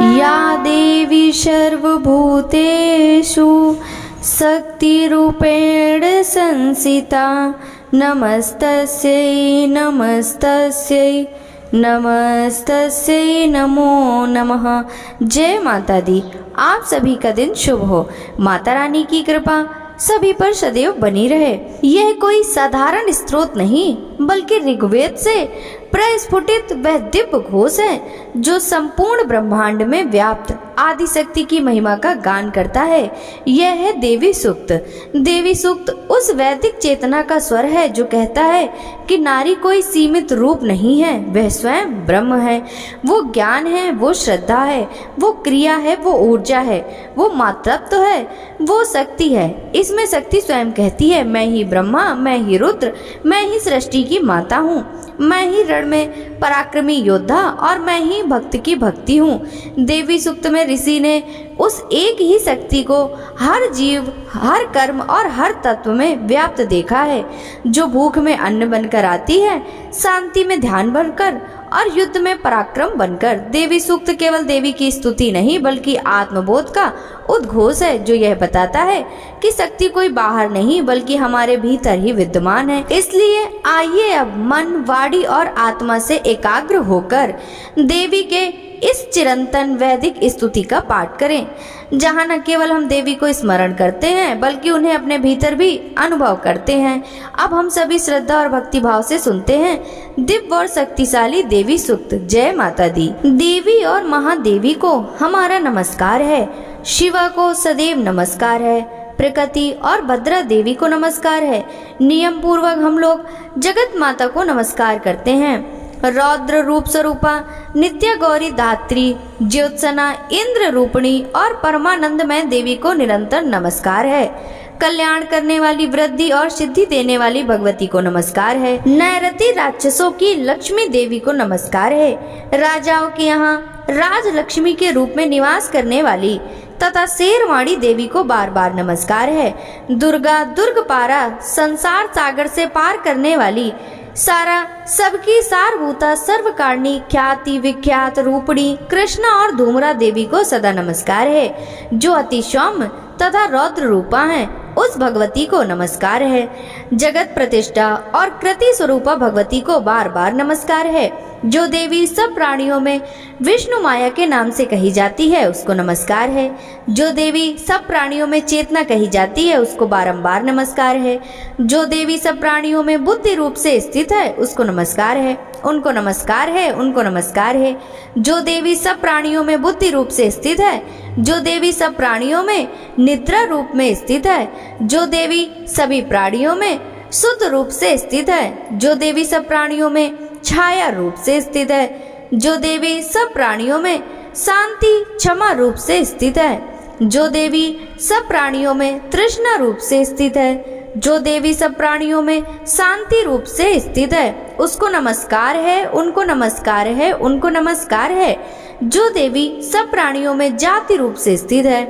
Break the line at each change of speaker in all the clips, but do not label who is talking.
या देवी सर्वभूतेषु शक्तिरूपेण संस्थिता नमस्तस्यै नमस्तस्यै नमस्तस्यै नमो नमः। जय माता दी। आप सभी का दिन शुभ हो। माता रानी की कृपा सभी पर सदैव बनी रहे। यह कोई साधारण स्तोत्र नहीं बल्कि ऋग्वेद से प्रस्फुटित वह दिव्य घोष है जो संपूर्ण ब्रह्मांड में व्याप्त आदि शक्ति की महिमा का गान करता है। यह है देवी सूक्त। देवी सूक्त उस वैदिक चेतना का स्वर है जो कहता है कि नारी कोई सीमित रूप नहीं है, वह स्वयं ब्रह्म है। वो ज्ञान है, वो श्रद्धा है, वो क्रिया है, वो ऊर्जा है, वो मातृत्व है, वो शक्ति है। इसमें शक्ति स्वयं कहती है, मैं ही ब्रह्मा, मैं ही रुद्र, मैं ही सृष्टि की माता हूँ, मैं ही रण में पराक्रमी योद्धा और मैं ही भक्त की भक्ति हूँ। देवी सूक्त में ऋषि ने उस एक ही शक्ति को हर जीव, हर कर्म और हर तत्व में व्याप्त देखा है, जो भूख में अन्न बनकर आती है, शांति में ध्यान बनकर और युद्ध में पराक्रम बनकर। देवी सूक्त केवल देवी की स्तुति नहीं बल्कि आत्मबोध का उद्घोष है जो यह बताता है कि शक्ति कोई बाहर नहीं बल्कि हमारे भीतर ही विद्यमान है। इसलिए आइए अब मन, वाणी और आत्मा से एकाग्र होकर देवी के इस चिरंतन वैदिक स्तुति का पाठ करें, जहाँ न केवल हम देवी को स्मरण करते हैं बल्कि उन्हें अपने भीतर भी अनुभव करते हैं। अब हम सभी श्रद्धा और भक्ति भाव से सुनते हैं दिव्य और शक्तिशाली देवी सूक्त। जय माता दी। देवी और महादेवी को हमारा नमस्कार है। शिवा को सदैव नमस्कार है। प्रकृति और भद्रा देवी को नमस्कार है। नियम पूर्वक हम लोग जगत माता को नमस्कार करते हैं। रौद्र रूप स्वरूपा, नित्य गौरी धात्री, ज्योत्सना, इंद्र रूपिणी और परमानंदमय देवी को निरंतर नमस्कार है। कल्याण करने वाली, वृद्धि और सिद्धि देने वाली भगवती को नमस्कार है। नैरति राक्षसों की लक्ष्मी देवी को नमस्कार है। राजाओं के यहाँ राज लक्ष्मी के रूप में निवास करने वाली तथा शेरवाणी देवी को बार बार नमस्कार है। दुर्गा, दुर्गपारा, संसार सागर से पार करने वाली, सारा सबकी सारभूता, सर्वकारिणी, ख्याति विख्यात रूपिणी, कृष्णा और धूमरा देवी को सदा नमस्कार है। जो अति सौम्य तथा रौद्र रूपा है, उस भगवती को नमस्कार है। जगत प्रतिष्ठा और कृति स्वरूपा भगवती को बार बार नमस्कार है। जो देवी सब प्राणियों में विष्णु माया के नाम से कही जाती है, उसको नमस्कार है। जो देवी सब प्राणियों में चेतना कही जाती है, उसको बारंबार नमस्कार है। जो देवी सब प्राणियों में बुद्धि रूप से स्थित है, उसको नमस्कार है, उनको नमस्कार है, उनको नमस्कार है। जो देवी सब प्राणियों में बुद्धि रूप से स्थित है, जो देवी सब प्राणियों में निद्रा रूप में स्थित है, जो देवी सभी प्राणियों में शुद्ध रूप से स्थित है, जो देवी सब प्राणियों में छाया रूप से स्थित है, जो देवी सब प्राणियों में शांति क्षमा रूप से स्थित है, जो देवी सब प्राणियों में तृष्णा रूप से स्थित है, जो देवी सब प्राणियों में शांति रूप से स्थित है, उसको नमस्कार है, उनको नमस्कार है, उनको नमस्कार है। जो देवी सब प्राणियों में जाति रूप से स्थित है,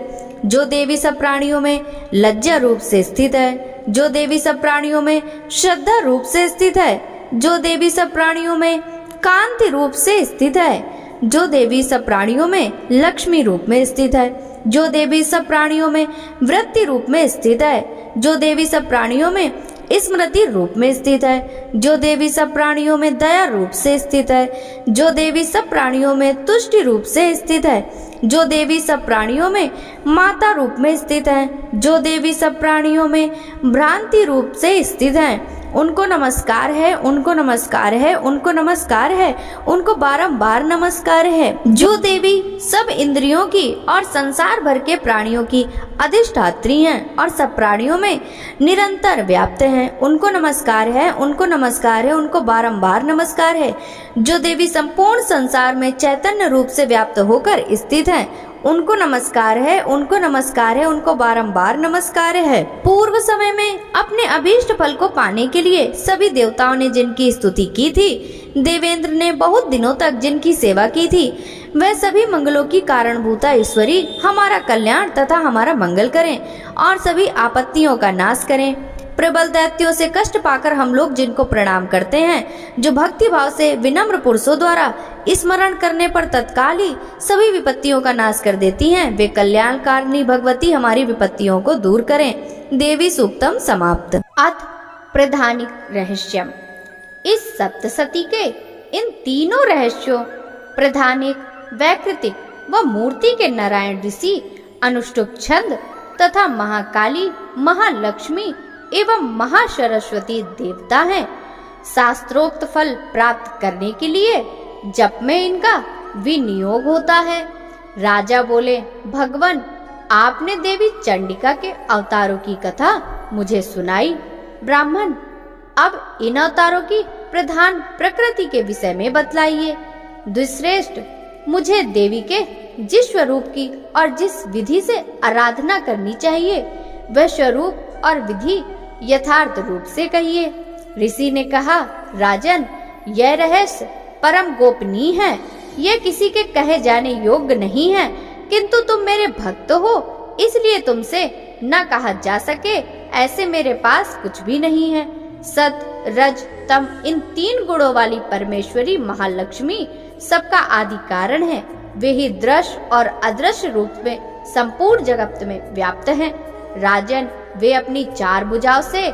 जो देवी सब प्राणियों में लज्जा रूप से स्थित है, जो देवी सब प्राणियों में श्रद्धा रूप से स्थित है, जो देवी सब प्राणियों में कांति रूप से स्थित है, जो देवी सब प्राणियों में लक्ष्मी रूप में स्थित है, जो देवी सब प्राणियों में वृत्ति रूप में स्थित है, जो देवी सब प्राणियों में स्मृति रूप में स्थित है, जो देवी सब प्राणियों में दया रूप से स्थित है, जो देवी सब प्राणियों में तुष्टि रूप से स्थित है, जो देवी सब प्राणियों में माता रूप में स्थित है, जो देवी सब प्राणियों में भ्रांति रूप से स्थित है, उनको नमस्कार है, उनको नमस्कार है, उनको नमस्कार है, उनको बारंबार नमस्कार है। जो देवी सब इंद्रियों की और संसार भर के प्राणियों की अधिष्ठात्री हैं और सब प्राणियों में निरंतर व्याप्त हैं, उनको नमस्कार है, उनको नमस्कार है, उनको बारंबार नमस्कार है। जो देवी संपूर्ण संसार में चैतन्य रूप से व्याप्त होकर स्थित हैं, उनको नमस्कार है, उनको नमस्कार है, उनको बारंबार नमस्कार है। पूर्व समय में अपने अभीष्ट फल को पाने के लिए सभी देवताओं ने जिनकी स्तुति की थी, देवेंद्र ने बहुत दिनों तक जिनकी सेवा की थी, वह सभी मंगलों की कारणभूता ईश्वरी हमारा कल्याण तथा हमारा मंगल करें और सभी आपत्तियों का नाश करें। प्रबल दैत्यों से कष्ट पाकर हम लोग जिनको प्रणाम करते हैं, जो भक्ति भाव से विनम्र पुरुषों द्वारा स्मरण करने पर तत्काल ही सभी विपत्तियों का नाश कर देती हैं, वे कल्याणकारिणी भगवती हमारी विपत्तियों को दूर करें। देवी सूक्तम समाप्त। अथ प्रधानिक रहस्यम। इस सप्तशती के इन तीनों रहस्यों प्रधानिक, वैकृतिक व मूर्ति के नारायण ऋषि, अनुष्टुप छंद तथा महाकाली, महालक्ष्मी एवं महासरस्वती देवता हैं। शास्त्रोक्त फल प्राप्त करने के लिए जप में इनका विनियोग होता है। राजा बोले, भगवान आपने देवी चंडिका के अवतारों की कथा मुझे सुनाई। ब्राह्मण, अब इन अवतारों की प्रधान प्रकृति के विषय में बतलाइए। द्विश्रेष्ठ, मुझे देवी के जिस स्वरूप की और जिस विधि से आराधना करनी चाहिए वह स्वरूप और विधि यथार्थ रूप से कहिए। ऋषि ने कहा, राजन, यह रहस्य परम गोपनीय है, यह किसी के कहे जाने योग्य नहीं है, किंतु तुम मेरे भक्त हो इसलिए तुमसे न कहा जा सके ऐसे मेरे पास कुछ भी नहीं है। सत, रज, तम इन तीन गुणों वाली परमेश्वरी महालक्ष्मी सबका आदि कारण है। वे ही दृश्य और अदृश्य रूप में संपूर्ण जगत में व्याप्त हैं। राजन, वे अपनी चार भुजाओं से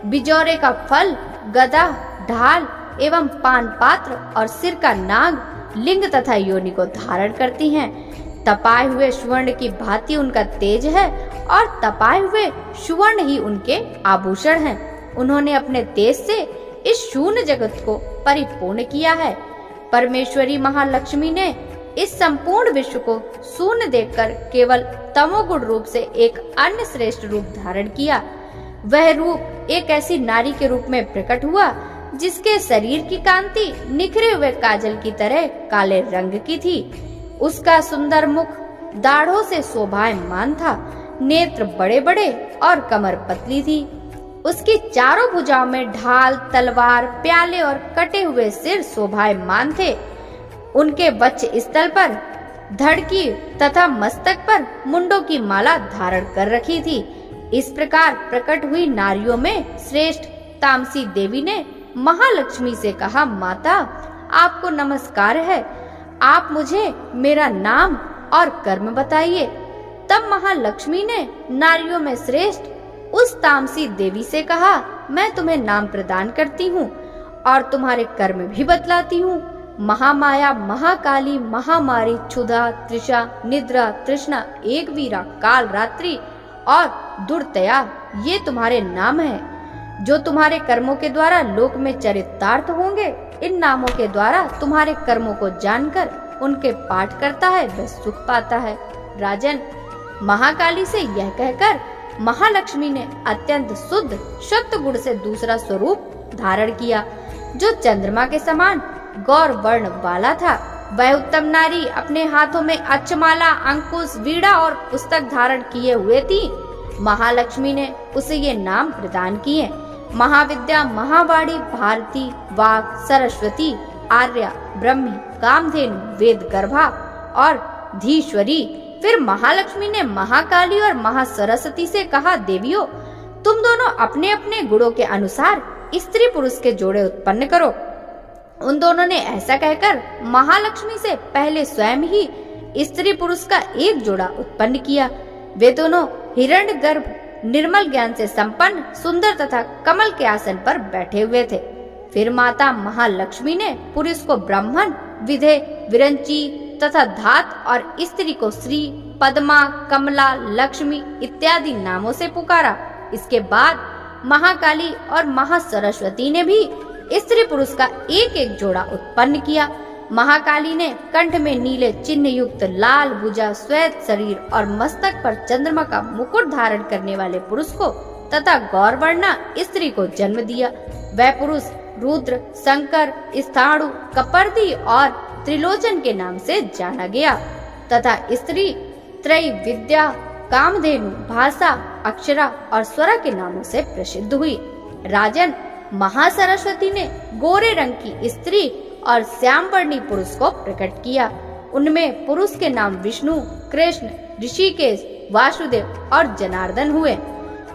बिजौरे का फल, गदा, ढाल एवं पान पात्र और सिर का नाग, लिंग तथा योनि को धारण करती हैं। तपाए हुए सुवर्ण की भांति उनका तेज है और तपाए हुए सुवर्ण ही उनके आभूषण हैं। उन्होंने अपने तेज से इस शून्य जगत को परिपूर्ण किया है। परमेश्वरी महालक्ष्मी ने इस संपूर्ण विश्व को शून्य देखकर केवल तमोगुण रूप से एक अन्य श्रेष्ठ रूप धारण किया। वह रूप एक ऐसी नारी के रूप में प्रकट हुआ जिसके शरीर की कांति निखरे हुए काजल की तरह काले रंग की थी। उसका सुंदर मुख दाढ़ों से शोभायमान था, नेत्र बड़े बड़े और कमर पतली थी। उसकी चारों भुजाओं में ढाल, तलवार, प्याले और कटे हुए सिर शोभायमान थे। उनके वक्ष स्थल पर धड़की तथा मस्तक पर मुंडों की माला धारण कर रखी थी। इस प्रकार प्रकट हुई नारियों में श्रेष्ठ तामसी देवी ने महालक्ष्मी से कहा, माता आपको नमस्कार है, आप मुझे मेरा नाम और कर्म बताइए। तब महालक्ष्मी ने नारियों में श्रेष्ठ उस तामसी देवी से कहा, मैं तुम्हें नाम प्रदान करती हूँ और तुम्हारे कर्म भी बतलाती हूँ। महामाया, महाकाली, महामारी, क्षुधा, तृषा, निद्रा, तृष्णा, एक वीरा, काल रात्रि और दुर्तया ये तुम्हारे नाम हैं, जो तुम्हारे कर्मों के द्वारा लोक में चरितार्थ होंगे। इन नामों के द्वारा तुम्हारे कर्मों को जानकर उनके पाठ करता है वह सुख पाता है। राजन, महाकाली से यह कहकर महालक्ष्मी ने अत्यंत शुद्ध सत्व गुण से दूसरा स्वरूप धारण किया, जो चंद्रमा के समान गौर वर्ण वाला था। वह उत्तम नारी अपने हाथों में अक्षमाला, अंकुश, वीणा और पुस्तक धारण किए हुए थी। महालक्ष्मी ने उसे ये नाम प्रदान किए, महाविद्या, महावाणी, भारती, वाक, सरस्वती, आर्या, ब्रह्मी, कामधेनु, वेद गर्भा और धीश्वरी। फिर महालक्ष्मी ने महाकाली और महासरस्वती से कहा, देवियों तुम दोनों अपने अपने गुणों के अनुसार स्त्री पुरुष के जोड़े उत्पन्न करो। उन दोनों ने ऐसा कहकर महालक्ष्मी से पहले स्वयं ही स्त्री पुरुष का एक जोड़ा उत्पन्न किया। वे दोनों हिरण्यगर्भ, निर्मल ज्ञान से संपन्न, सुंदर तथा कमल के आसन पर बैठे हुए थे। फिर माता महालक्ष्मी ने पुरुष को ब्राह्मण, विधे, विरंची तथा धात और स्त्री को श्री, पद्मा, कमला, लक्ष्मी इत्यादि नामों से पुकारा। इसके बाद महाकाली और महासरस्वती ने भी स्त्री पुरुष का एक एक जोड़ा उत्पन्न किया। महाकाली ने कंठ में नीले चिन्ह युक्त लाल भुजा, श्वेत शरीर और मस्तक पर चंद्रमा का मुकुट धारण करने वाले पुरुष को तथा गौरवर्णा स्त्री को जन्म दिया। वह पुरुष रुद्र, शंकर, स्थाणु, कपर्दी और त्रिलोचन के नाम से जाना गया तथा स्त्री त्रय विद्या, कामधेनु, भाषा, अक्षरा और स्वरा के नामों से प्रसिद्ध हुई। राजन, महासरस्वती ने गोरे रंग की स्त्री और श्यामवर्णी पुरुष को प्रकट किया। उनमें पुरुष के नाम विष्णु, कृष्ण, ऋषिकेश, वासुदेव और जनार्दन हुए।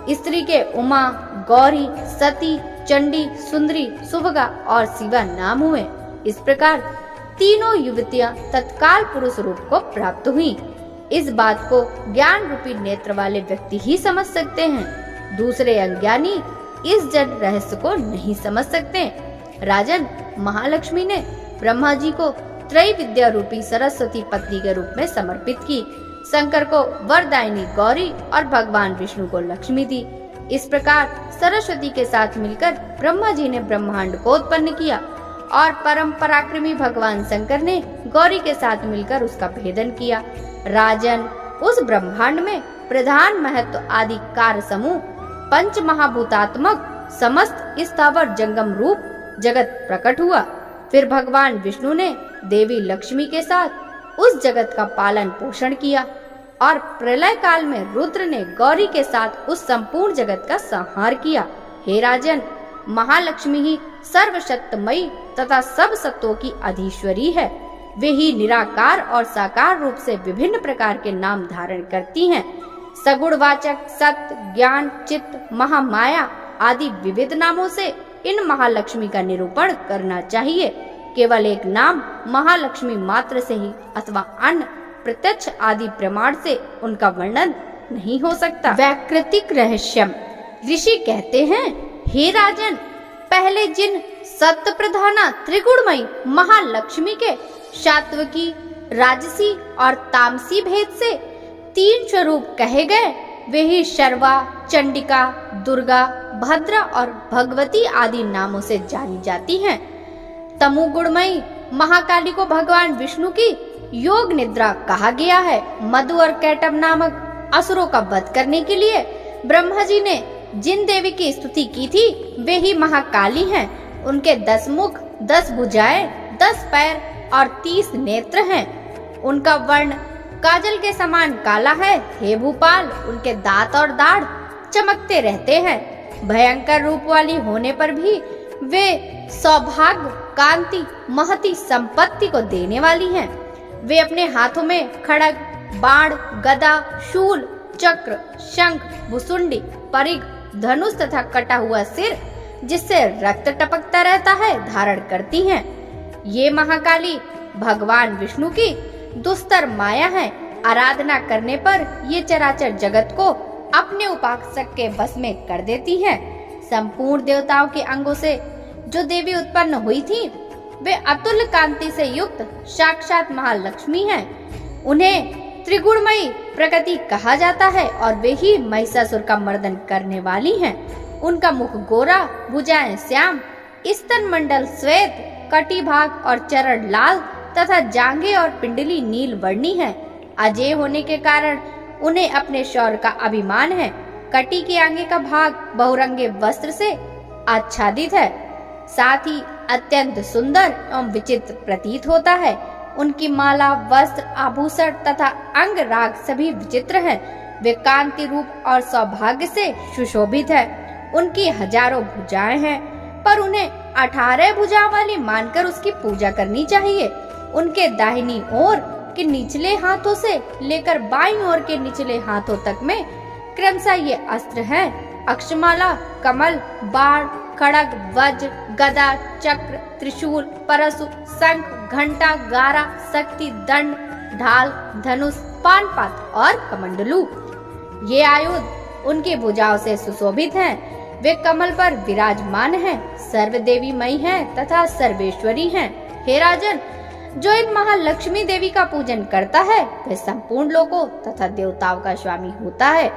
स्त्री के उमा, गौरी, सती, चंडी, सुंदरी, सुभगा और शिवा नाम हुए। इस प्रकार तीनों युवतियां तत्काल पुरुष रूप को प्राप्त हुई। इस बात को ज्ञान रूपी नेत्र वाले व्यक्ति ही समझ सकते हैं, दूसरे अज्ञानी इस जड़ रहस्य को नहीं समझ सकते। राजन, महालक्ष्मी ने ब्रह्मा जी को त्रय विद्या रूपी सरस्वती पत्नी के रूप में समर्पित की, शंकर को वरदायिनी गौरी और भगवान विष्णु को लक्ष्मी दी। इस प्रकार सरस्वती के साथ मिलकर ब्रह्मा जी ने ब्रह्मांड को उत्पन्न किया और परम पराक्रमी भगवान शंकर ने गौरी के साथ मिलकर उसका भेदन किया। राजन, उस ब्रह्मांड में प्रधान महत्व आदि कार्य समूह पंच महाभूतात्मक समस्त स्थावर जंगम रूप जगत प्रकट हुआ। फिर भगवान विष्णु ने देवी लक्ष्मी के साथ उस जगत का पालन पोषण किया और प्रलय काल में रुद्र ने गौरी के साथ उस संपूर्ण जगत का संहार किया। हे राजन, महालक्ष्मी ही सर्वशक्तिमयी तथा सब सत्वों की अधीश्वरी है। वे ही निराकार और साकार रूप से विभिन्न प्रकार के नाम धारण करती हैं। सगुणवाचक, सत्य, ज्ञान, चित्त, महामाया आदि विविध नामों से इन महालक्ष्मी का निरूपण करना चाहिए। केवल एक नाम महालक्ष्मी मात्र से ही अथवा अन्य प्रत्यक्ष आदि प्रमाण से उनका वर्णन नहीं हो सकता। वैकृतिक रहस्यम, ऋषि कहते हैं, हे राजन, पहले जिन सत्य प्रधाना त्रिगुणमयी महालक्ष्मी के सात्विकी, राजसी और तामसी भेद से 3 स्वरूप कहे गए, वे ही शर्वा, चंडिका, दुर्गा, भद्रा और भगवती आदि नामों से जानी जाती हैं। तमोगुणमयी महाकाली को भगवान विष्णु की योग निद्रा कहा गया है। मधु और कैटभ नामक असुरों का वध करने के लिए ब्रह्मा जी ने जिन देवी की स्तुति की थी वे ही महाकाली हैं। उनके 10 मुख, 10 भुजाएं, 10 पैर और 30 नेत्र हैं। उनका वर्ण काजल के समान काला है। हे भूपाल, उनके दांत और दाढ़ चमकते रहते हैं। भयंकर रूप वाली होने पर भी वे सौभाग्य, कांति, महती संपत्ति को देने वाली हैं। वे अपने हाथों में खड़ग, बाण, गदा, शूल, चक्र, शंख, भुसुंडी, परिघ, धनुष तथा कटा हुआ सिर जिससे रक्त टपकता रहता है धारण करती हैं। ये महाकाली भगवान विष्णु की दुस्तर माया है। आराधना करने पर ये चराचर जगत को अपने उपासक के बस में कर देती हैं। संपूर्ण देवताओं के अंगों से जो देवी उत्पन्न हुई थी वे अतुल्य कांति से युक्त साक्षात महालक्ष्मी हैं। उन्हें त्रिगुणमयी प्रकृति कहा जाता है और वे ही महिषासुर का मर्दन करने वाली हैं। उनका मुख गोरा, भुजाएं श्याम, स्तन मंडल श्वेत, कटी भाग और चरण लाल तथा जांघें और पिंडली नील वर्णी है। अजय होने के कारण उन्हें अपने शौर्य का अभिमान है। कटी के आगे का भाग बहुरंगे वस्त्र से आच्छादित है, साथ ही अत्यंत सुंदर एवं विचित्र प्रतीत होता है। उनकी माला, वस्त्र, आभूषण तथा अंग राग सभी विचित्र हैं। वे कांति रूप और सौभाग्य से सुशोभित है। उनकी हजारों भुजाएं हैं, पर उन्हें 18 भुजा वाली मानकर उसकी पूजा करनी चाहिए। उनके दाहिनी ओर के निचले हाथों से लेकर बाईं ओर के निचले हाथों तक में क्रमशः ये अस्त्र हैं: अक्षमाला, कमल, बाण, खड़ग, वज्र, गदा, चक्र, त्रिशूल, परशु, शंख, घंटा, गारा, शक्ति, दंड, ढाल, धनुष, पानपात और कमंडलू। ये आयुध उनकी भुजाओं से सुशोभित हैं। वे कमल पर विराजमान हैं, सर्वदेवी मई हैं तथा सर्वेश्वरी हैं। हे राजन, जो इन महालक्ष्मी देवी का पूजन करता है वह संपूर्ण लोकों तथा देवताओं का स्वामी होता है।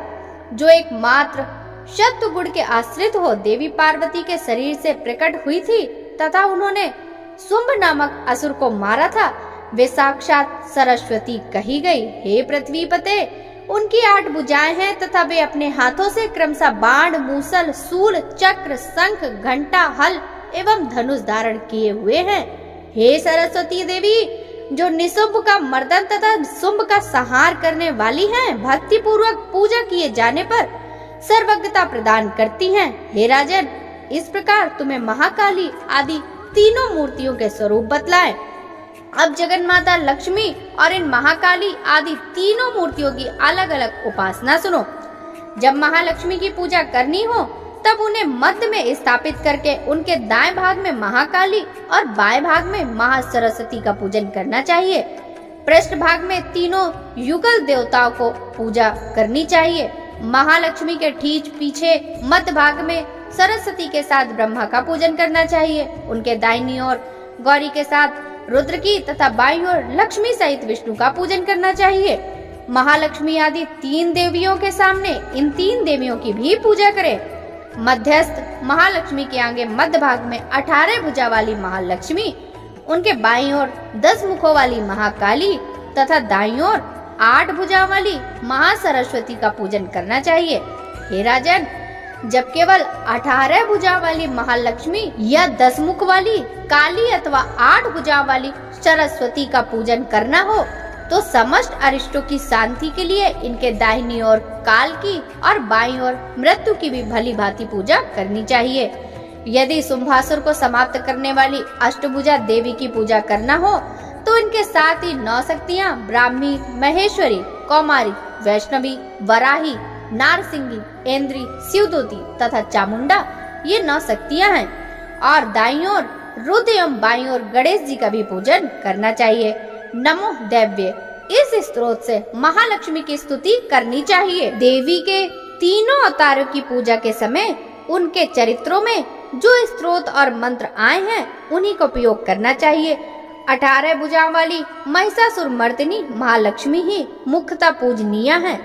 जो एकमात्र सत्व गुण के आश्रित हो देवी पार्वती के शरीर से प्रकट हुई थी तथा उन्होंने शुंभ नामक असुर को मारा था, वे साक्षात सरस्वती कही गई। हे पृथ्वीपते, उनकी 8 भुजाएं हैं तथा वे अपने हाथों से क्रमशः बाण, मूसल, सूल, चक्र, शंख, घंटा, हल एवं धनुष धारण किए हुए हैं। हे सरस्वती देवी, जो निशुंभ का मर्दन तथा शुंभ का संहार करने वाली हैं, भक्ति पूर्वक पूजा किए जाने पर सर्वज्ञता प्रदान करती हैं। हे राजन, इस प्रकार तुम्हें महाकाली आदि तीनों मूर्तियों के स्वरूप बतलाएं। अब जगन माता लक्ष्मी और इन महाकाली आदि तीनों मूर्तियों की अलग अलग उपासना सुनो। जब महालक्ष्मी की पूजा करनी हो तब उन्हें मध्य में स्थापित करके उनके दाएं भाग में महाकाली और बाएं भाग में महासरस्वती का पूजन करना चाहिए। पृष्ठ भाग में तीनों युगल देवताओं को पूजा करनी चाहिए। महालक्ष्मी के ठीक पीछे मध्य भाग में सरस्वती के साथ ब्रह्मा का पूजन करना चाहिए। उनके दाहिनी ओर गौरी के साथ रुद्र की तथा बाईं ओर लक्ष्मी सहित विष्णु का पूजन करना चाहिए। महालक्ष्मी आदि 3 देवियों के सामने इन 3 देवियों की भी पूजा करें। मध्यस्थ महालक्ष्मी के आगे मध्य भाग में 18 भुजा वाली महालक्ष्मी, उनके बाईं ओर 10 मुखों वाली महाकाली तथा दाईं ओर 8 भुजा वाली महासरस्वती का पूजन करना चाहिए। हे राजन, जब केवल 18 भुजा वाली महालक्ष्मी या 10 मुख वाली काली अथवा 8 भुजा वाली सरस्वती का पूजन करना हो तो समस्त अरिष्टों की शांति के लिए इनके दाहिनी ओर काल की और बाईं ओर मृत्यु की भी भली भांति पूजा करनी चाहिए। यदि शुंभासुर को समाप्त करने वाली अष्टभुजा देवी की पूजा करना हो तो इनके साथ ही 9 शक्तियाँ ब्राह्मी, महेश्वरी, कौमारी, वैष्णवी, वराही, नारसिंगी, ऐन्द्री, शिवदूती तथा चामुंडा ये 9 शक्तियाँ हैं। और दाईं ओर रुद्र एवं बाईं ओर गणेश जी का भी पूजन करना चाहिए। नमो दैव्य इस स्त्रोत से महालक्ष्मी की स्तुति करनी चाहिए। देवी के तीनों अवतारों की पूजा के समय उनके चरित्रों में जो स्त्रोत और मंत्र आए हैं उन्हीं का उपयोग करना चाहिए। 18 भुजाओं वाली महिषासुर मर्दिनी महालक्ष्मी ही मुख्यतः पूजनीय हैं,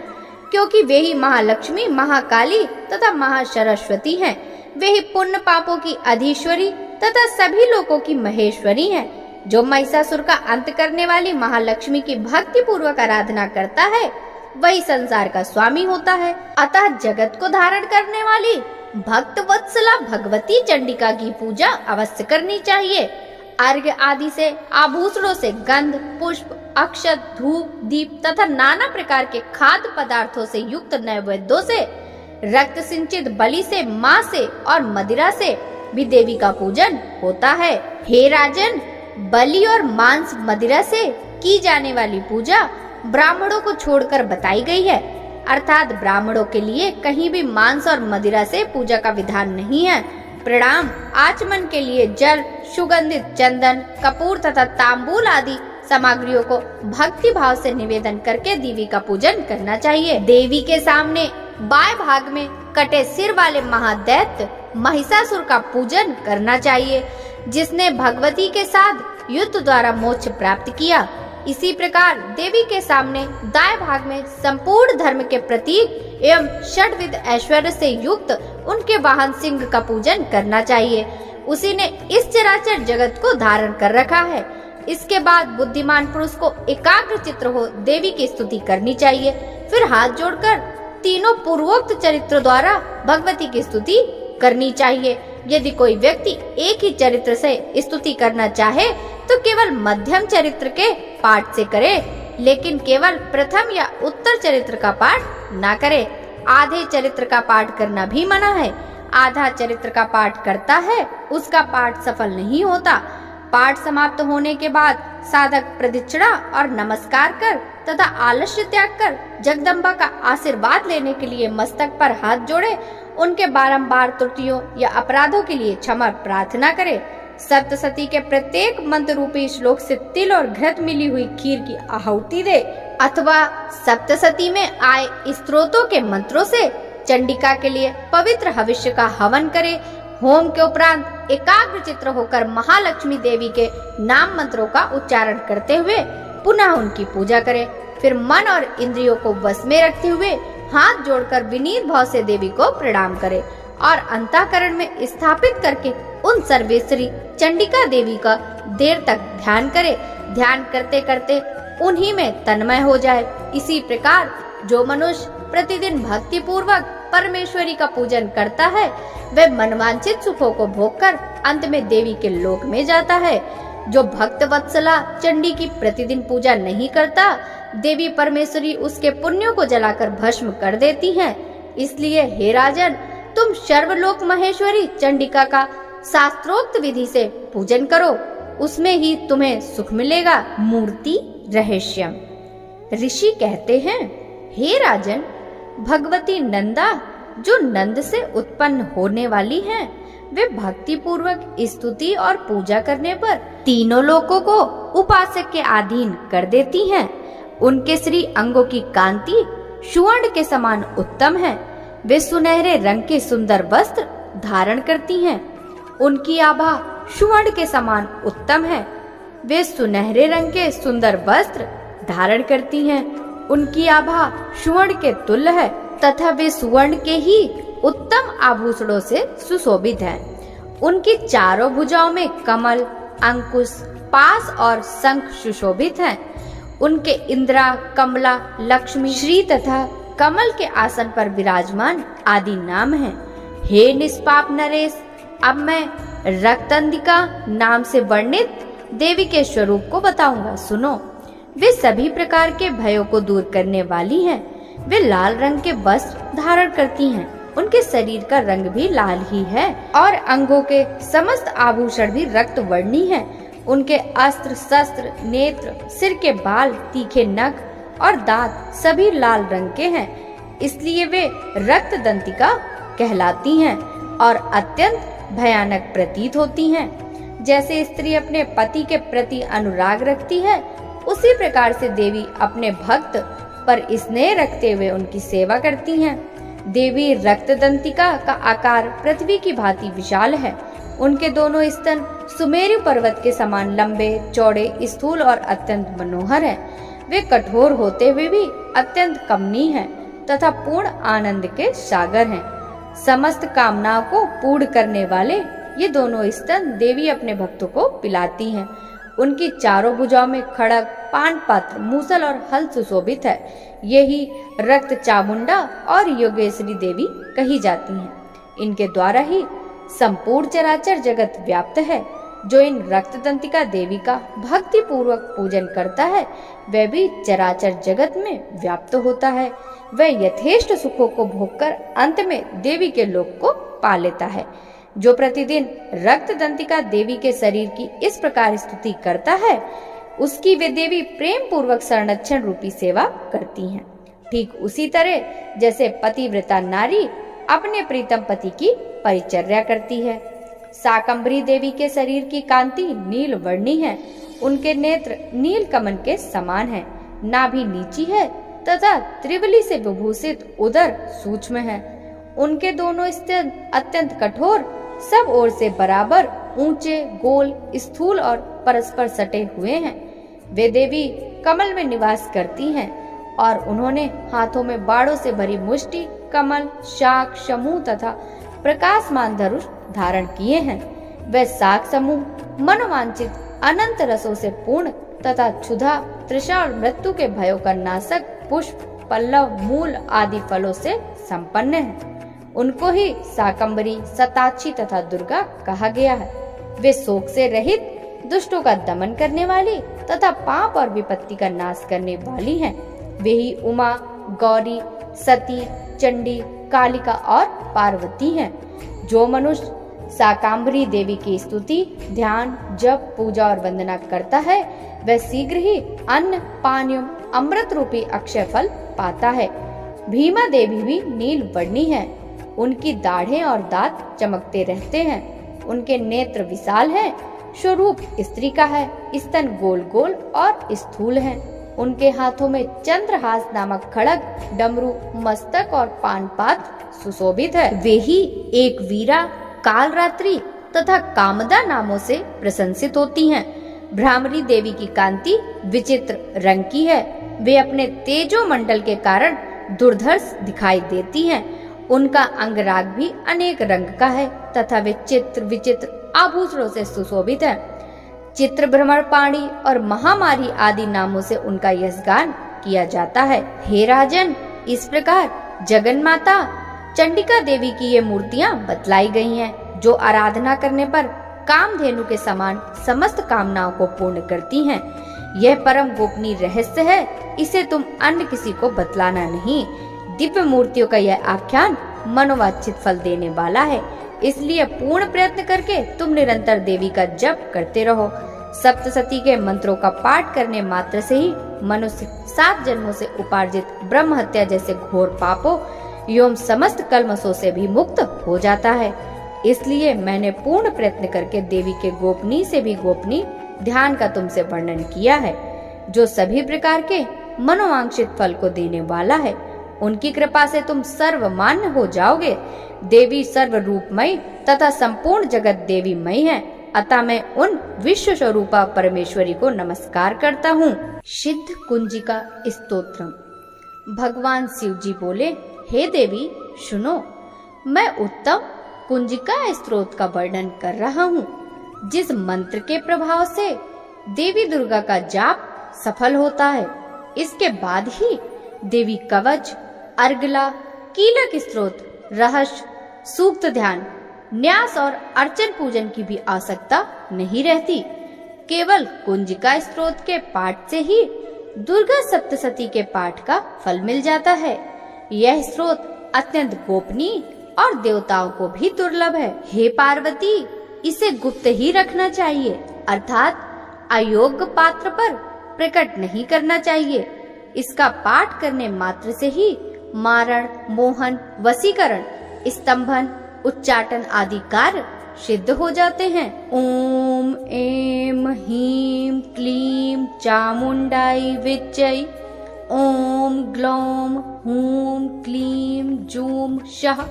क्योंकि वे ही महालक्ष्मी, महाकाली तथा महासरस्वती हैं। वे ही पुण्य पापों की अधीश्वरी तथा सभी लोगों की महेश्वरी हैं। जो महिषासुर का अंत करने वाली महालक्ष्मी की भक्ति पूर्वक आराधना करता है वही संसार का स्वामी होता है। अतः जगत को धारण करने वाली भक्त वत्सला भगवती चंडिका की पूजा अवश्य करनी चाहिए। अर्घ्य आदि से, आभूषणों से, गंध, पुष्प, अक्षत, धूप, दीप तथा नाना प्रकार के खाद्य पदार्थों से युक्त नैवेद्यों से, रक्त सिंचित बलि से, मां से और मदिरा से भी देवी का पूजन होता है। हे राजन, बलि और मांस मदिरा से की जाने वाली पूजा ब्राह्मणों को छोड़कर बताई गई है, अर्थात ब्राह्मणों के लिए कहीं भी मांस और मदिरा से पूजा का विधान नहीं है। प्रणाम आचमन के लिए जल, सुगंधित चंदन, कपूर तथा तांबूल आदि सामग्रियों को भक्ति भाव से निवेदन करके देवी का पूजन करना चाहिए। देवी के सामने बाएं भाग में कटे सिर वाले महादैत्य महिषासुर का पूजन करना चाहिए, जिसने भगवती के साथ युद्ध द्वारा मोक्ष प्राप्त किया। इसी प्रकार देवी के सामने दाएं भाग में संपूर्ण धर्म के प्रतीक एवं षड्विध ऐश्वर्य से युक्त उनके वाहन सिंह का पूजन करना चाहिए। उसी ने इस चराचर जगत को धारण कर रखा है। इसके बाद बुद्धिमान पुरुष को एकाग्र चित्र हो देवी की स्तुति करनी चाहिए। फिर हाथ जोड़कर तीनों पूर्वोक्त चरित्र द्वारा भगवती की स्तुति करनी चाहिए। यदि कोई व्यक्ति एक ही चरित्र से स्तुति करना चाहे तो केवल मध्यम चरित्र के पाठ से करे, लेकिन केवल प्रथम या उत्तर चरित्र का पाठ ना करे। आधे चरित्र का पाठ करना भी मना है। आधा चरित्र का पाठ करता है उसका पाठ सफल नहीं होता। पाठ समाप्त होने के बाद साधक प्रदक्षिणा और नमस्कार कर तथा आलस्य त्याग कर जगदम्बा का आशीर्वाद लेने के लिए मस्तक पर हाथ जोड़े, उनके बारंबार त्रुटियों या अपराधों के लिए क्षमा प्रार्थना करे। सप्तशती के प्रत्येक मंत्र रूपी श्लोक से तिल और घृत मिली हुई खीर की आहुति दे, अथवा सप्तशती में आए स्त्रोतों के मंत्रों से चंडिका के लिए पवित्र हविष्य का हवन करे। होम के उपरांत एकाग्र चित्र होकर महालक्ष्मी देवी के नाम मंत्रों का उच्चारण करते हुए पुनः उनकी पूजा करें। फिर मन और इंद्रियों को वश में रखते हुए हाथ जोड़कर विनीत भाव से देवी को प्रणाम करें और अंतःकरण में स्थापित करके उन सर्वेश्वरी चंडिका देवी का देर तक ध्यान करें। ध्यान करते करते उन्हीं में तन्मय हो जाए। इसी प्रकार जो मनुष्य प्रतिदिन भक्ति पूर्वक परमेश्वरी का पूजन करता है वह मनवांछित सुखों को भोगकर अंत में देवी के लोक में जाता है। जो भक्त वत्सला चंडी की प्रतिदिन पूजा नहीं करता, देवी परमेश्वरी उसके पुण्यों को जलाकर भस्म कर देती हैं। इसलिए हे राजन, तुम सर्वलोक महेश्वरी चंडिका का शास्त्रोक्त विधि से पूजन करो, उसमें ही तुम्हें सुख मिलेगा। मूर्ति रहस्यम। ऋषि कहते हैं, हे राजन, भगवती नंदा जो नंद से उत्पन्न होने वाली हैं, वे भक्ति पूर्वक स्तुति और पूजा करने पर तीनों लोकों को उपासक के अधीन कर देती हैं। उनके श्री अंगों की कांति सुवर्ण के समान उत्तम है। वे सुनहरे रंग के सुंदर वस्त्र धारण करती हैं। उनकी आभा सुवर्ण के समान उत्तम है। वे सुनहरे रंग के सुंदर वस्त्र धारण करती हैं। उनकी आभा सुवर्ण के तुल्य है तथा वे सुवर्ण के ही उत्तम आभूषणों से सुशोभित हैं। उनकी चारों भुजाओं में कमल, अंकुश, पास और शंख सुशोभित हैं। उनके इंद्रा, कमला, लक्ष्मी, श्री तथा कमल के आसन पर विराजमान आदि नाम हैं। हे निष्पाप नरेश, अब मैं रक्तंदिका नाम से वर्णित देवी के स्वरूप को बताऊंगा, सुनो। वे सभी प्रकार के भयों को दूर करने वाली हैं। वे लाल रंग के वस्त्र धारण करती हैं। उनके शरीर का रंग भी लाल ही है और अंगों के समस्त आभूषण भी रक्त वर्णी हैं। उनके अस्त्र, शस्त्र, नेत्र, सिर के बाल, तीखे नख और दांत सभी लाल रंग के हैं। इसलिए वे रक्त दंतिका कहलाती हैं और अत्यंत भयानक प्रतीत होती हैं। जैसे स्त्री अपने पति के प्रति अनुराग रखती है, उसी प्रकार से देवी अपने भक्त पर स्नेह रखते हुए उनकी सेवा करती हैं। देवी रक्तदंतिका का आकार पृथ्वी की भांति विशाल है। उनके दोनों स्तन सुमेरु पर्वत के समान लंबे, चौड़े, स्थूल और अत्यंत मनोहर हैं। वे कठोर होते हुए भी अत्यंत कमनीय हैं तथा पूर्ण आनंद के सागर हैं। समस्त कामनाओं को पूर्ण करने वाले ये दोनों स्तन देवी अपने भक्तों को पिलाती हैं। उनकी चारों भुजाओं में खड़ग, पान पात्र, मूसल और हल सुशोभित है। यही रक्त चामुंडा और योगेश्वरी देवी कही जाती हैं। इनके द्वारा ही संपूर्ण चराचर जगत व्याप्त है। जो इन रक्तदंतिका देवी का भक्ति पूर्वक पूजन करता है, वह भी चराचर जगत में व्याप्त होता है। वह यथेष्ट सुखों को भोगकर अंत में देवी के लोक को पा लेता है। जो प्रतिदिन रक्तदंतिका देवी के शरीर की इस प्रकार स्तुति करता है, उसकी वे देवी प्रेम पूर्वक संरक्षण रूपी सेवा करती हैं। ठीक उसी तरह जैसे पतिव्रता नारी अपने प्रीतम पति की परिचर्या करती है। शाकंभरी देवी के शरीर की कांति नील वर्णी है। उनके नेत्र नील कमल के समान है। नाभि नीची है तथा त्रिबली से विभूषित उदर सूक्ष्म है। उनके दोनों स्तन अत्यंत कठोर, सब ओर से बराबर, ऊंचे, गोल, स्थूल और परस्पर सटे हुए हैं। वे देवी कमल में निवास करती हैं और उन्होंने हाथों में बाणों से भरी मुष्टि, कमल, शाख समूह तथा प्रकाशमान धनुष धारण किए हैं। वे शाख समूह मनोवांछित अनंत रसों से पूर्ण तथा क्षुधा, तृषा और मृत्यु के भयों का नाशक पुष्प, पल्लव, मूल आदि फलों से संपन्न है। उनको ही शाकंभरी, शताक्षी तथा दुर्गा कहा गया है। वे शोक से रहित, दुष्टों का दमन करने वाली तथा पाप और विपत्ति का नाश करने वाली हैं। वे ही उमा, गौरी, सती, चंडी, कालिका और पार्वती हैं। जो मनुष्य शाकंभरी देवी की स्तुति, ध्यान, जप, पूजा और वंदना करता है, वह शीघ्र ही अन्न, पानीय, अमृत रूपी अक्षय फल पाता है। भीमा देवी भी नील वर्णी है। उनकी दाढ़ें और दांत चमकते रहते हैं। उनके नेत्र विशाल हैं। स्वरूप स्त्री का है। स्तन गोल गोल और स्थूल हैं। उनके हाथों में चंद्रहास नामक खड़ग, डमरू, मस्तक और पानपात सुशोभित है। वे ही एक वीरा, कालरात्रि तथा कामदा नामों से प्रशंसित होती हैं। भ्रामरी देवी की कांति विचित्र रंग की है। वे अपने तेजो मंडल के कारण दुर्धर्ष दिखाई देती हैं। उनका अंगराग भी अनेक रंग का है तथा वे चित्र विचित्र आभूषणों से सुशोभित है। चित्र भ्रमण पाणी और महामारी आदि नामों से उनका यशगान किया जाता है। हे राजन, इस प्रकार जगन माता चंडिका देवी की ये मूर्तियां बतलाई गई हैं, जो आराधना करने पर कामधेनु के समान समस्त कामनाओं को पूर्ण करती हैं। यह परम गोपनीय रहस्य है, इसे तुम अन्य किसी को बतलाना नहीं। दिव्य मूर्तियों का यह आख्यान मनोवांछित फल देने वाला है, इसलिए पूर्ण प्रयत्न करके तुम निरंतर देवी का जप करते रहो। सप्तसती के मंत्रों का पाठ करने मात्र से ही मनुष्य 7 जन्मों से उपार्जित ब्रह्म हत्या जैसे घोर पापों एवं समस्त कल्मशों से भी मुक्त हो जाता है। इसलिए मैंने पूर्ण प्रयत्न करके देवी के गोपनीय से भी गोपनीय ध्यान का तुमसे वर्णन किया है, जो सभी प्रकार के मनोवांछित फल को देने वाला है। उनकी कृपा से तुम सर्वमान्य हो जाओगे। देवी सर्व रूपमयी तथा संपूर्ण जगत देवीमयी है, अतः मैं उन विश्व स्वरूपा परमेश्वरी को नमस्कार करता हूँ। सिद्ध कुंजिका स्तोत्रम। भगवान शिव जी बोले, हे देवी सुनो, मैं उत्तम कुंजिका स्तोत्र का वर्णन कर रहा हूँ, जिस मंत्र के प्रभाव से देवी दुर्गा का जाप सफल होता है। इसके बाद ही देवी कवच, अर्गला, कीलक स्तोत्र, रहस्य, सूक्त ध्यान, न्यास और अर्चन पूजन की भी आवश्यकता नहीं रहती। केवल कुंजिका स्तोत्र के पाठ से ही दुर्गा सप्तशती के पाठ का फल मिल जाता है। यह स्तोत्र अत्यंत गोपनीय और देवताओं को भी दुर्लभ है। हे पार्वती, इसे गुप्त ही रखना चाहिए, अर्थात अयोग्य पात्र पर प्रकट नहीं करना चाहिए। इसका पाठ करने मात्र से ही मारण, मोहन, वशीकरण, स्तंभन, उच्चाटन आदि कार्य सिद्ध हो जाते हैं। ओम ऐं ह्रीं क्लीं चामुंडाई विच्चै। ओम ग्लौम हूं क्लीं जूं सः।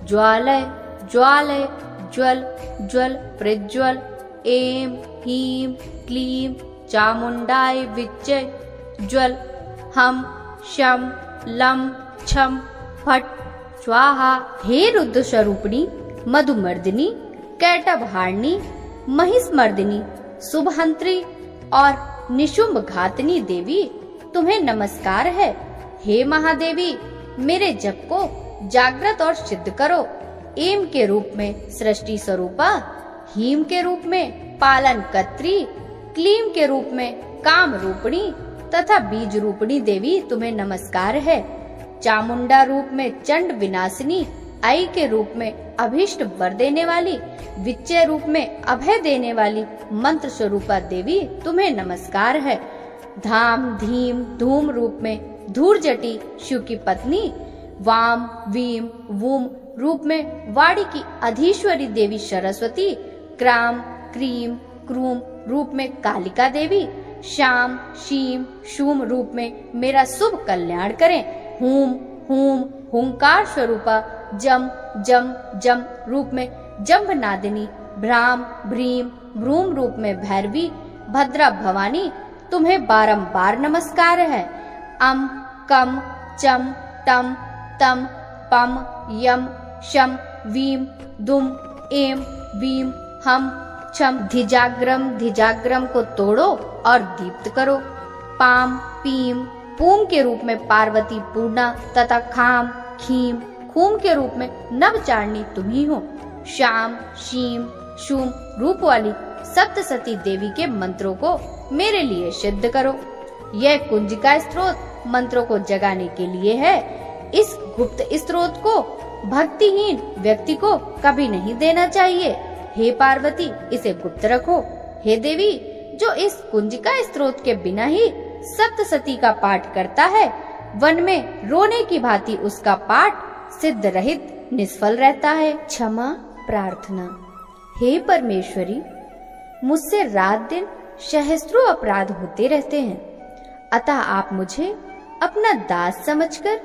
ज्वालय ज्वालय ज्वल ज्वल प्रज्वल। ऐं ह्रीं क्लीं चामुंडाय विच्चै। ज्वल हम शम लम छम फट स्वाहा। हे रुद्र स्वरूपिणी, मधुमर्दिनी, कैटभहारिणी, महिषमर्दिनी, शुभहंत्री और निशुंभ घातनी देवी, तुम्हें नमस्कार है। हे महादेवी, मेरे जप को जागृत और सिद्ध करो। एम के रूप में सृष्टि स्वरूपा, हीम के रूप में पालन कर्त्री, क्लीम के रूप में काम रूपिणी तथा बीज रूपिणी देवी, तुम्हें नमस्कार है। चामुंडा रूप में चंड विनाशिनी, आई के रूप में अभीष्ट वर देने वाली, विच्चय रूप में अभय देने वाली मंत्र स्वरूपा देवी, तुम्हें नमस्कार है। धाम धीम धूम रूप में धूर्जटी, शिव की पत्नी, वाम वीम वूम रूप में वाणी की अधीश्वरी देवी सरस्वती, क्राम क्रीम क्रूम रूप में कालिका देवी, शाम शीम शूम रूप में मेरा शुभ कल्याण करें। हूम हूम हुंकार स्वरूपा, जम जम जम रूप में जम्भनादिनी, भ्राम भ्रीम भ्रूम रूप में भैरवी, भद्रा भवानी, तुम्हें बारंबार नमस्कार है। अम कम चम टम तम पम यम शम वीम दुम एम वीम हम छम। धिजाग्रम को तोड़ो और दीप्त करो। पाम पीम पूम के रूप में पार्वती पूर्णा तथा खाम खीम खूम के रूप में नवचारणी तुम ही हो। श्याम शीम शूम रूप वाली सप्तसती देवी के मंत्रों को मेरे लिए सिद्ध करो। यह कुंजिका स्तोत्र मंत्रों को जगाने के लिए है। इस गुप्त स्तोत्र को भक्तिहीन व्यक्ति को कभी नहीं देना चाहिए। हे पार्वती, इसे गुप्त रखो। हे देवी, जो इस कुंजिका स्तोत्र के बिना ही सप्तसती का पाठ करता है, वन में रोने की भांति उसका पाठ सिद्ध रहित निष्फल रहता है। क्षमा प्रार्थना। हे परमेश्वरी, मुझसे रात दिन सहस्त्रों अपराध होते रहते हैं, अतः आप मुझे अपना दास समझकर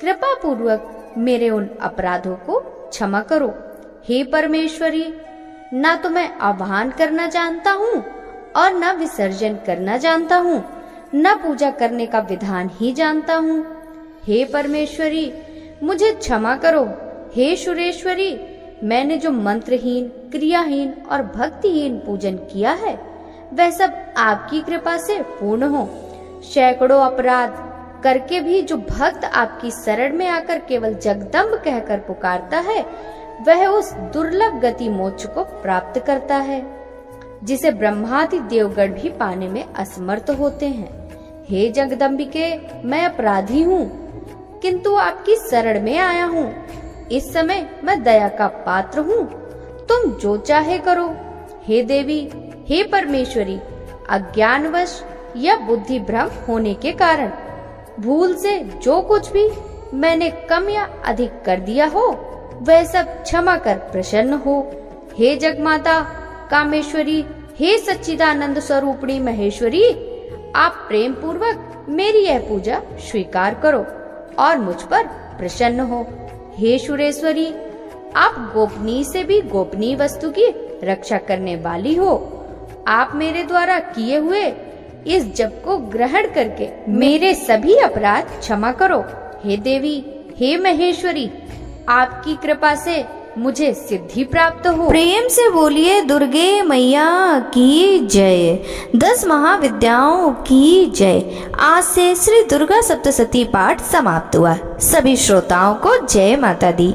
कृपा पूर्वक मेरे उन अपराधों को क्षमा करो। हे परमेश्वरी, ना तो मैं आह्वान करना जानता हूँ और न विसर्जन करना जानता हूँ, न पूजा करने का विधान ही जानता हूँ। हे परमेश्वरी, मुझे क्षमा करो। हे सुरेश्वरी, मैंने जो मंत्रहीन, क्रियाहीन और भक्तिहीन पूजन किया है, वह सब आपकी कृपा से पूर्ण हो। सैकड़ों अपराध करके भी जो भक्त आपकी शरण में आकर केवल जगदम्ब कहकर पुकारता है, वह उस दुर्लभ गति मोक्ष को प्राप्त करता है, जिसे ब्रह्मादि देवगण भी पाने में असमर्थ होते हैं। हे जगदम्बिके, मैं अपराधी हूँ, किंतु आपकी शरण में आया हूँ। इस समय मैं दया का पात्र हूँ, तुम जो चाहे करो। हे देवी, हे परमेश्वरी, अज्ञानवश या बुद्धि भ्रम होने के कारण भूल से जो कुछ भी मैंने कम या अधिक कर दिया हो वह सब क्षमा कर प्रसन्न हो। हे जगमाता कामेश्वरी, हे सच्चिदानंद स्वरूपिणी महेश्वरी, आप प्रेम पूर्वक मेरी यह पूजा स्वीकार करो और मुझ पर प्रसन्न हो। हे सुरेश्वरी, आप गोपनीय से भी गोपनीय वस्तु की रक्षा करने वाली हो। आप मेरे द्वारा किए हुए इस जप को ग्रहण करके मेरे सभी अपराध क्षमा करो। हे देवी, हे महेश्वरी, आपकी कृपा से मुझे सिद्धि प्राप्त हो। प्रेम से बोलिए दुर्गे मैया की जय। 10 महाविद्याओं की जय। आज से श्री दुर्गा सप्तशती पाठ समाप्त हुआ। सभी श्रोताओं को जय माता दी।